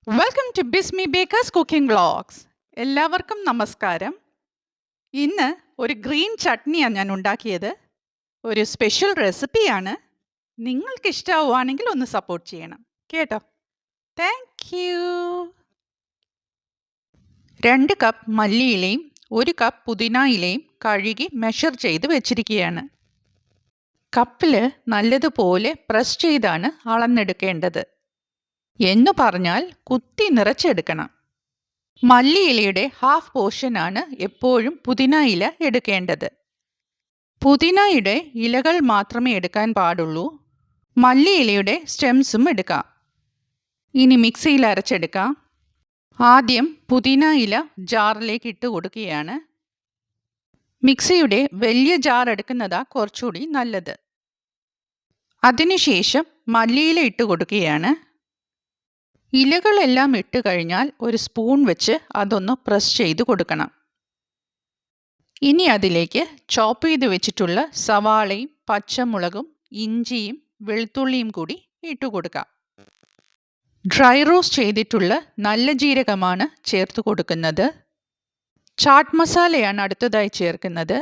Welcome to Bismi bakers cooking vlogs. എല്ലാവർക്കും നമസ്കാരം. ഇന്ന് ഒരു ഗ്രീൻ ചട്നിയാണ് ഞാൻ ഉണ്ടാക്കിയത്. ഒരു സ്പെഷ്യൽ റെസിപ്പിയാണ്. നിങ്ങൾക്ക് ഇഷ്ടമാവുകയാണെങ്കിൽ ഒന്ന് സപ്പോർട്ട് ചെയ്യണം കേട്ടോ. Thank you. 2 കപ്പ് മല്ലിയിലയും 1 കപ്പ് പുതിന ഇലയും കഴുകി മെഷർ ചെയ്ത് വെച്ചിരിക്കുകയാണ്. കപ്പിൽ നല്ലതുപോലെ പ്രസ് ചെയ്താണ് അളന്നെടുക്കേണ്ടത്. എന്നു പറഞ്ഞാൽ കുത്തി നിറച്ചെടുക്കണം. മല്ലിയിലയുടെ ഹാഫ് പോർഷനാണ് എപ്പോഴും പുതിന ഇല എടുക്കേണ്ടത്. പുതിനയുടെ ഇലകൾ മാത്രമേ എടുക്കാൻ പാടുള്ളൂ. മല്ലിയിലയുടെ സ്റ്റെംസും എടുക്കാം. ഇനി മിക്സിയിൽ അരച്ചെടുക്കാം. ആദ്യം പുതിന ഇല ജാറിലേക്ക് ഇട്ട് കൊടുക്കുകയാണ്. മിക്സിയുടെ വലിയ ജാർ എടുക്കുന്നതാണ് കുറച്ചുകൂടി നല്ലത്. അതിനുശേഷം മല്ലിയില ഇട്ട് കൊടുക്കുകയാണ്. ഇലകളെല്ലാം ഇട്ട് കഴിഞ്ഞാൽ ഒരു സ്പൂൺ വെച്ച് അതൊന്ന് പ്രസ് ചെയ്ത് കൊടുക്കണം. ഇനി അതിലേക്ക് ചോപ്പ് ചെയ്ത് വെച്ചിട്ടുള്ള സവാളയും പച്ചമുളകും ഇഞ്ചിയും വെളുത്തുള്ളിയും കൂടി ഇട്ട് കൊടുക്കാം. ഡ്രൈ റോസ്റ്റ് ചെയ്തിട്ടുള്ള നല്ല ജീരകമാണ് ചേർത്ത് കൊടുക്കുന്നത്. ചാട്ട് മസാലയാണ് അടുത്തതായി ചേർക്കുന്നത്.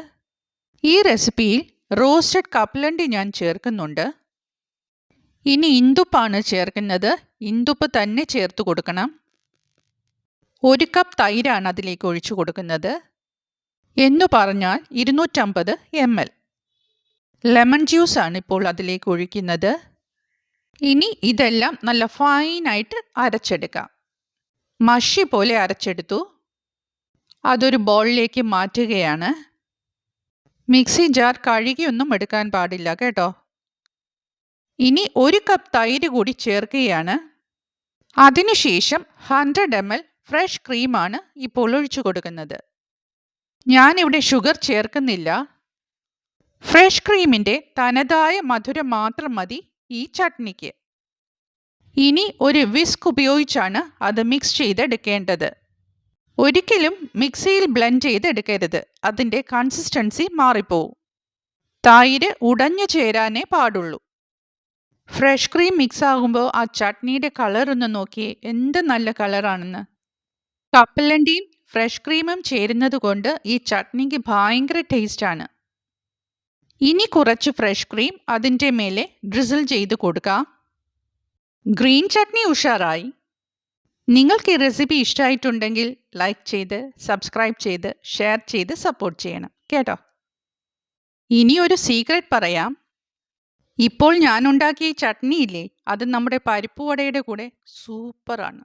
ഈ റെസിപ്പിയിൽ റോസ്റ്റഡ് കപ്പലണ്ടി ഞാൻ ചേർക്കുന്നുണ്ട്. ഇനി ഇന്ദുപ്പാണ് ചേർക്കുന്നത്. ഇന്ദുപ്പ് തന്നെ ചേർത്ത് കൊടുക്കണം. 1 കപ്പ് തൈരാണ് അതിലേക്ക് ഒഴിച്ചു കൊടുക്കുന്നത്. എന്നു പറഞ്ഞാൽ 250 ml. ലെമൺ ജ്യൂസാണ് ഇപ്പോൾ അതിലേക്ക് ഒഴിക്കുന്നത്. ഇനി ഇതെല്ലാം നല്ല ഫൈനായിട്ട് അരച്ചെടുക്കാം. മഷി പോലെ അരച്ചെടുത്തു. അതൊരു ബൗളിലേക്ക് മാറ്റുകയാണ്. മിക്സി ജാർ കഴുകിയൊന്നും എടുക്കാൻ പാടില്ല കേട്ടോ. ഇനി 1 കപ്പ് തൈര് കൂടി ചേർക്കുകയാണ്. അതിനുശേഷം 100 ml ഫ്രഷ് ക്രീമാണ് ഇപ്പോൾ ഒഴിച്ചു കൊടുക്കുന്നത്. ഞാനിവിടെ ഷുഗർ ചേർക്കുന്നില്ല. ഫ്രഷ് ക്രീമിൻ്റെ തനതായ മധുരം മാത്രം മതി ഈ ചട്നിക്ക്. ഇനി ഒരു വിസ്ക് ഉപയോഗിച്ചാണ് അത് മിക്സ് ചെയ്തെടുക്കേണ്ടത്. ഒരിക്കലും മിക്സിയിൽ ബ്ലെൻഡ് ചെയ്തെടുക്കരുത്. അതിൻ്റെ കൺസിസ്റ്റൻസി മാറിപ്പോവും. തൈര് ഉടഞ്ഞു ചേരാനേ പാടുള്ളൂ. ഫ്രഷ് ക്രീം മിക്സ് ആകുമ്പോൾ ആ ചട്നിയുടെ കളർ ഒന്ന് നോക്കിയേ, എന്ത് നല്ല കളറാണെന്ന്. കപ്പലണ്ടിയും ഫ്രഷ് ക്രീമും ചേരുന്നത് കൊണ്ട് ഈ ചട്നിക്ക് ഭയങ്കര ടേസ്റ്റാണ്. ഇനി കുറച്ച് ഫ്രഷ് ക്രീം അതിൻ്റെ മേലെ ഡ്രിസിൽ ചെയ്ത് കൊടുക്കാം. ഗ്രീൻ ചട്നി ഉഷാറായി. നിങ്ങൾക്ക് ഈ റെസിപ്പി ഇഷ്ടമായിട്ടുണ്ടെങ്കിൽ ലൈക്ക് ചെയ്ത് സബ്സ്ക്രൈബ് ചെയ്ത് ഷെയർ ചെയ്ത് സപ്പോർട്ട് ചെയ്യണം കേട്ടോ. ഇനി ഒരു സീക്രട്ട് പറയാം. ഇപ്പോൾ ഞാനുണ്ടാക്കിയ ഈ ചട്നി ഇല്ലേ, അത് നമ്മുടെ പരിപ്പ് വടയുടെ കൂടെ സൂപ്പറാണ്.